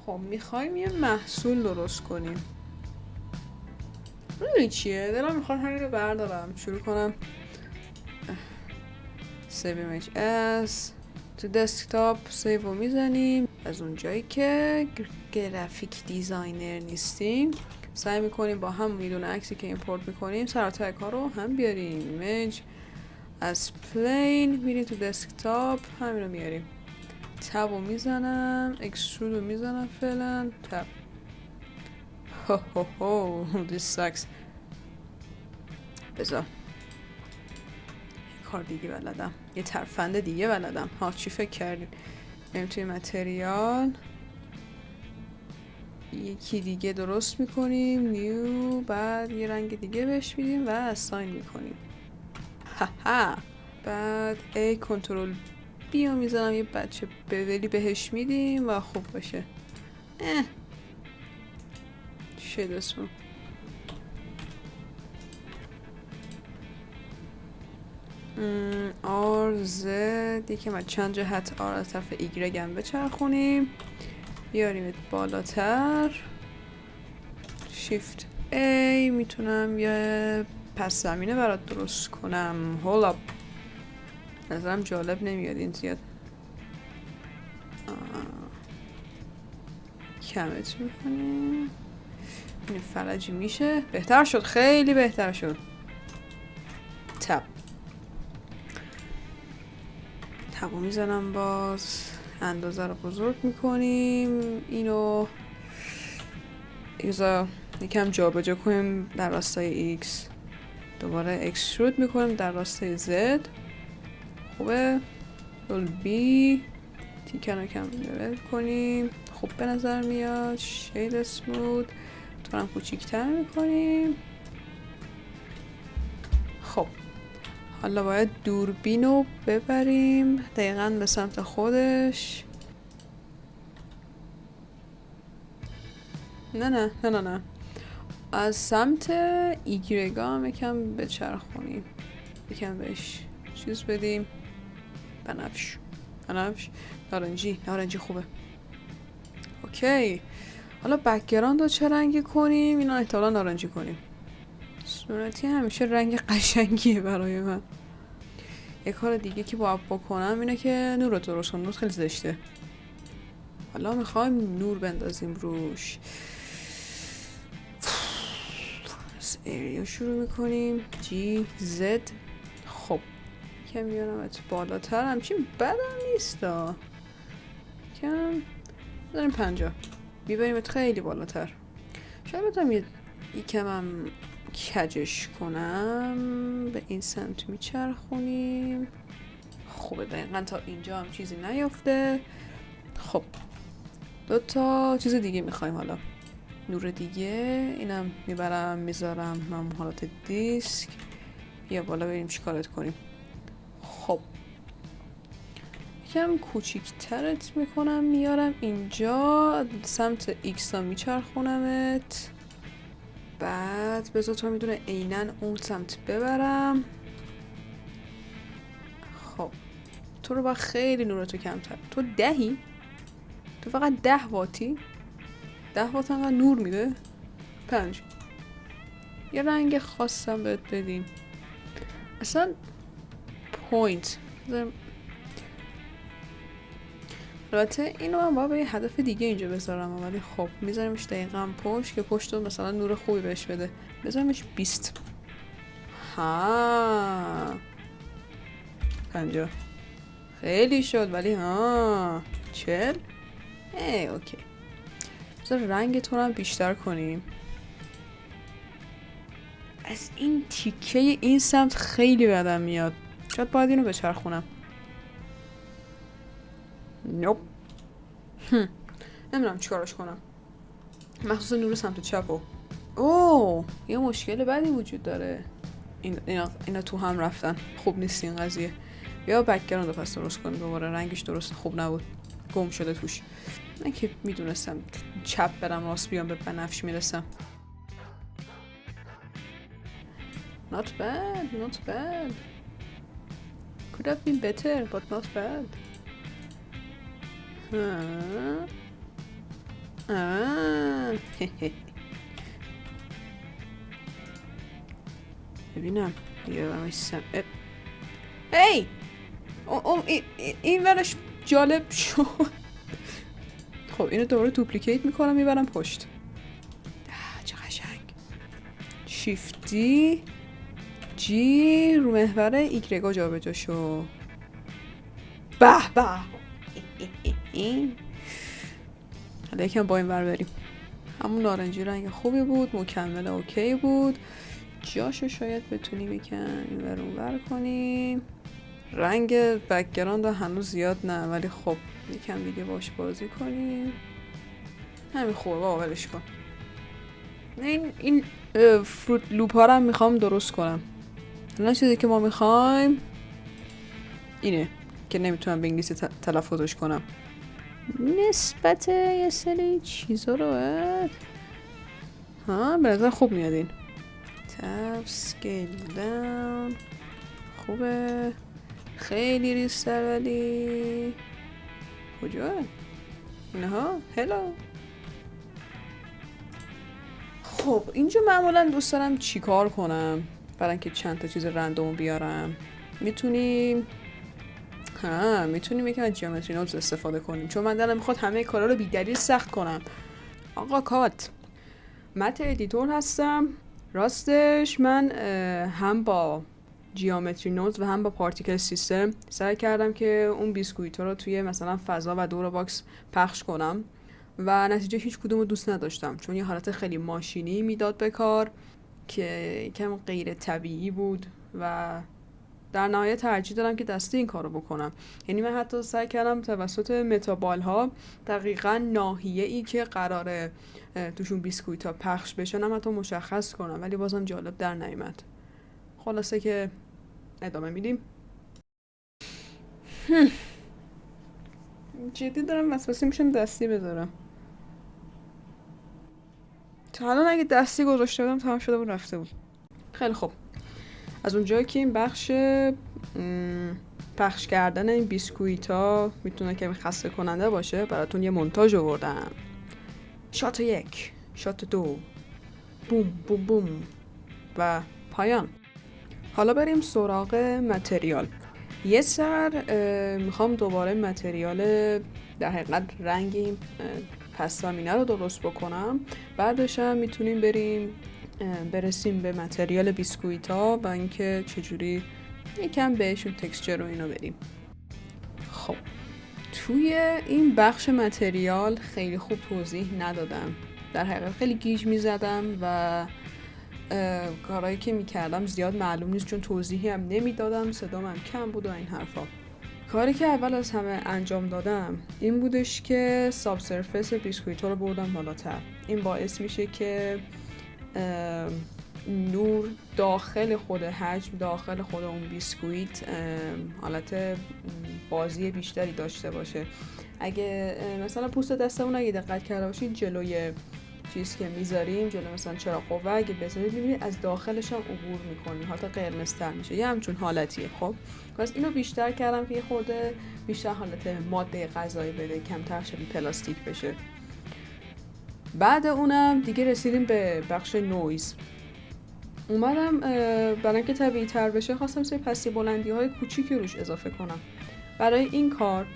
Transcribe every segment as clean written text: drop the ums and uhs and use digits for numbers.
خب میخوایم یه محصول درست کنیم. میدونی چیه؟ دلم میخواد همین رو بردارم شروع کنم. save image as تو دسکتاپ سیو رو میزنیم. از اونجایی که گرافیک دیزاینر نیستیم سعی میکنیم با هم میدونه عکسی که ایمپورت میکنیم سراتای کار رو هم بیاریم. ایمیج از پلین میریم تو دسکتاپ همین رو میاریم. تب رو میزنم، اکسترود رو میزنم فعلا. تب this sucks. بذار کار دیگه بلدم، یه ترفند دیگه بلدم. ها چی فکر کردین؟ بریم توی متریال یکی دیگه درست میکنیم، نیو، بعد یه رنگ دیگه بهش میدیم و اساین میکنیم. بعد ای کنترل بی رو میزنم، یه بچه بولی بهش میدیم و خوب باشه. شد اسمو آر زد یکم از چند جهت آر از طرف ایگرگ هم بچرخونیم، بیاریمت بالاتر. شیفت ای میتونم یه پس زمینه برات درست کنم. هولاب نظرم جالب نمیاد این زیاد. کمت میکنیم این فلجی میشه. بهتر شد، خیلی بهتر شد. تبو میزنم، باز اندازه رو بزرگ میکنیم. اینو یکم جا به جا کنیم در راستای X. دوباره اکسترود میکنیم در راستای Z. خوبه. رول B تیکن رو کم لول کنیم. خوب به نظر میاد. شید اسمود تو هم کوچیکتر میکنیم. خب حالا باید دوربین رو ببریم دقیقاً به سمت خودش. نه از سمت ایگرگا هم یکم بچرخونیم، یکم بهش چیز بدیم. بنفش نارنجی خوبه. اوکی حالا بکگراند رو چه رنگی کنیم؟ اینا احتمالا نارنجی کنیم. صورتی همیشه رنگ قشنگیه برای من. یک کار دیگه که باید بکنم اینه که نور رو درست کنم. نور خیلی زشته. حالا میخوایم نور بندازیم روش. از ایریا شروع میکنیم. جی زد. خب کم میارم ات بالاتر، همچین بدم نیستا. کم بذاریم 50 میبریم ات خیلی بالاتر. شاید بتونم یکم هم کجش کنم. به این سمت میچرخونیم. خوبه دقیقا تا اینجا هم چیزی نیافته. خب دوتا چیز دیگه میخوایم. حالا نور دیگه اینم میبرم میذارم من حالت دیسک. بیا بالا بریم چیکارت کنیم. خب یکم کوچیکترت میکنم میارم اینجا سمت ایکس ها میچرخونمت. بعد بذار تو میدونه اینن اون سمت ببرم. خب تو رو با خیلی نورتو کمتر. تو 10؟ تو فقط 10 واتی؟ 10 وات انقدر نور میده؟ 5 یه رنگ خاصم بهت بدیم اصلا پوینت. البته اینو من باید به یه هدف دیگه اینجا بذارم، ولی خب میذاریمش دقیقا پشت که پشت رو مثلا نور خوبی بهش بده. بذاریمش 20. 50 خیلی شد ولی 40. اوکی بذار رنگ تو رو هم بیشتر کنیم. از این تیکه این سمت خیلی بدم میاد. شاید باید اینو بچرخونم. نوپ نمیدونم چیکارش کنم، مخصوصا نور سمت چپو. یه مشکل بدی وجود داره. اینا تو هم رفتن. خوب نیست این قضیه. بیا بکگراند رو پس درست کنیم دوباره. رنگش درست خوب نبود، گم شده توش. من که میدونستم چپ برم راست بیام به بنفش میرسم. Not bad. Could have been better but not bad. آه. ببینم یه هی این ورش جالب شد. خب اینو دوباره دوپلیکیت میکنم میبرم پشت. چه قشنگ. شیفتی جی رو محور ایگرگا جا به جا شو. به به. حالا یکم با این ور بریم. همون نارنجی رنگ خوبی بود، مکمل اوکی بود. جاشو شاید بتونیم یکم این ور اون ور کنیم. رنگ بکگراند هنوز زیاد نه، ولی خب یکم دیگه باش بازی کنیم. همین خوبه بابا، ولش کن. این فروت لوپ ها رو میخوام درست کنم. الان چیزی که ما میخوایم اینه که نمیتونم به انگلیسی تلفظش کنم. نسبت یه سری چیزا رو به نظر خوب میاد. این تب سکیل داون خوبه، خیلی ریستر، ولی کجاه اینها؟ هلو. خب اینجا معمولا دوست دارم چیکار کنم برای اینکه چند تا چیز رندوم بیارم. میتونیم یکم از جیومتری نودز استفاده کنیم، چون من دلم میخواد همه کارا رو بی‌دلیل سخت کنم. آقا کات مت ادیتور هستم. راستش من هم با جیومتری نودز و هم با پارتیکل سیستم سعی کردم که اون بیسکویت رو توی مثلا فضا و دور باکس پخش کنم و نتیجه هیچ کدوم رو دوست نداشتم، چون یه حالت خیلی ماشینی میداد به کار که کم غیر طبیعی بود و در نهایت ترجیح دادم که دستی این کارو بکنم. یعنی من حتی سعی کردم توسط متابال ها دقیقاً ناحیه ای که قراره توشون بیسکویت ها پخش بشن هم حتی مشخص کنم، ولی بازم جالب در نیامد. خلاصه که ادامه میدیم. جدی دارم وسوسه میشم دستی بذارم. تا الان اگه دستی گذاشته بودم تمام شده بود، رفته بود. خیلی خوب، از اونجایی که این بخش پخش کردن این بیسکویت ها میتونه کمی خسته کننده باشه، براتون یه مونتاژ آوردم. شات 1، شات 2، بوم بوم بوم و پایان. حالا بریم سراغ متریال. یه سر میخوام دوباره متریال در حقیقت رنگ این پس زمینه رو درست بکنم. بعدش هم میتونیم برسیم به متریال بیسکویت ها و اینکه چجوری یکم بهشون تکسچر و اینو بدیم. خب توی این بخش متریال خیلی خوب توضیح ندادم، در حقیقت خیلی گیج میزدم و کارهایی که میکردم زیاد معلوم نیست، چون توضیحی هم نمیدادم، صدام هم کم بود و این حرفا. کاری که اول از همه انجام دادم این بودش که ساب سرفیس بیسکویت رو بردم بالاتر. این باعث میشه که نور داخل خود حجم، داخل خود اون بیسکویت حالت بازی بیشتری داشته باشه. اگه مثلا پوست دستمون اگه دقت کرده باشید جلوی چیز که میذاریم، جلوی مثلا چراغ قوه اگه بذارید میبینید از داخلش هم عبور میکنیم، حالت قرمزتر میشه، یه همچون حالتیه. خب پس اینو بیشتر کردم که یه خورده بیشتر حالت ماده غذایی بده، کمتر شبیه پلاستیک بشه. بعد اونم دیگه رسیدیم به بخش نویز. اومدم برای اینکه طبیعی تر بشه خواستم سری پستی بلندی های کوچیکی روش اضافه کنم. برای این کار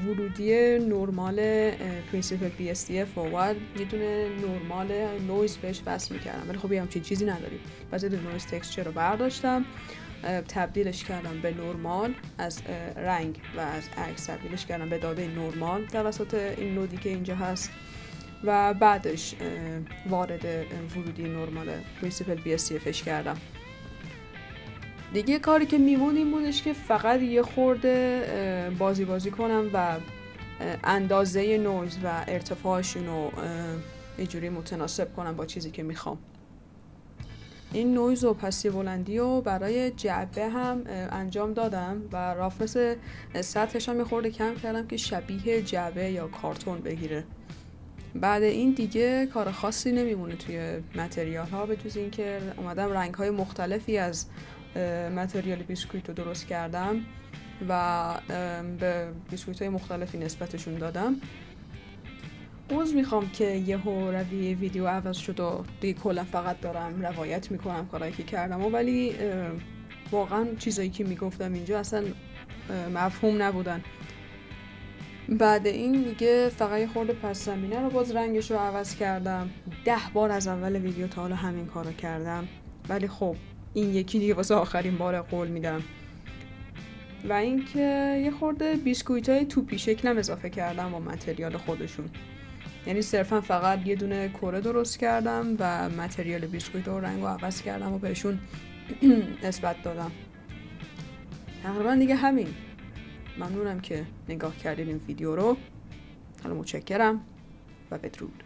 ورودی نرمال پرینسیپل BSDF و یه دونه نرمال نویز بهش وصل میکردم، ولی خب یه همچین چیزی نداریم. بعد دونه نویز تکسچر رو برداشتم، تبدیلش کردم به نرمال، از رنگ و از عکس تبدیلش کردم به داده نرمال توسط این نودی که اینجا هست و بعدش وارد ورودی نرمال پرینسیپل BSDFش کردم. دیگه کاری که میمون این بودش که فقط یه خورده بازی کنم و اندازه نویز و ارتفاعشون رو یه جوری متناسب کنم با چیزی که میخوام. این نویز و پستی بلندی رو برای جعبه هم انجام دادم و رافنس سطحش هم یه خورده کم کردم که شبیه جعبه یا کارتون بگیره. بعد این دیگه کار خاصی نمیمونه توی متریال ها، به جز این که اومدم رنگ های مختلفی از متریال بیسکویت رو درست کردم و به بیسکویت های مختلفی نسبتشون دادم. عذر میخوام که یهو رویه ویدیو عوض شد و دیگه کلا فقط دارم روایت میکنم کارایی که کردم ولی واقعا چیزایی که میگفتم اینجا اصلا مفهوم نبودن. بعد این دیگه فقط یه خورده پس زمینه رو باز رنگش رو عوض کردم. 10 بار از اول ویدیو تا حالا همین کار رو کردم ولی خب این یکی دیگه واسه آخرین بار قول میدم. و اینکه یه خورده بیسکویتای توپی شکلم اضافه کردم با متریال خودشون، یعنی صرفا فقط یه دونه کره درست کردم و متریال بیسکویت و رنگو عوض کردم و بهشون نسبت دادم. تقریبا دیگه همین. ممنونم که نگاه کردین این ویدیو رو. حالا متشکرم و بدرود.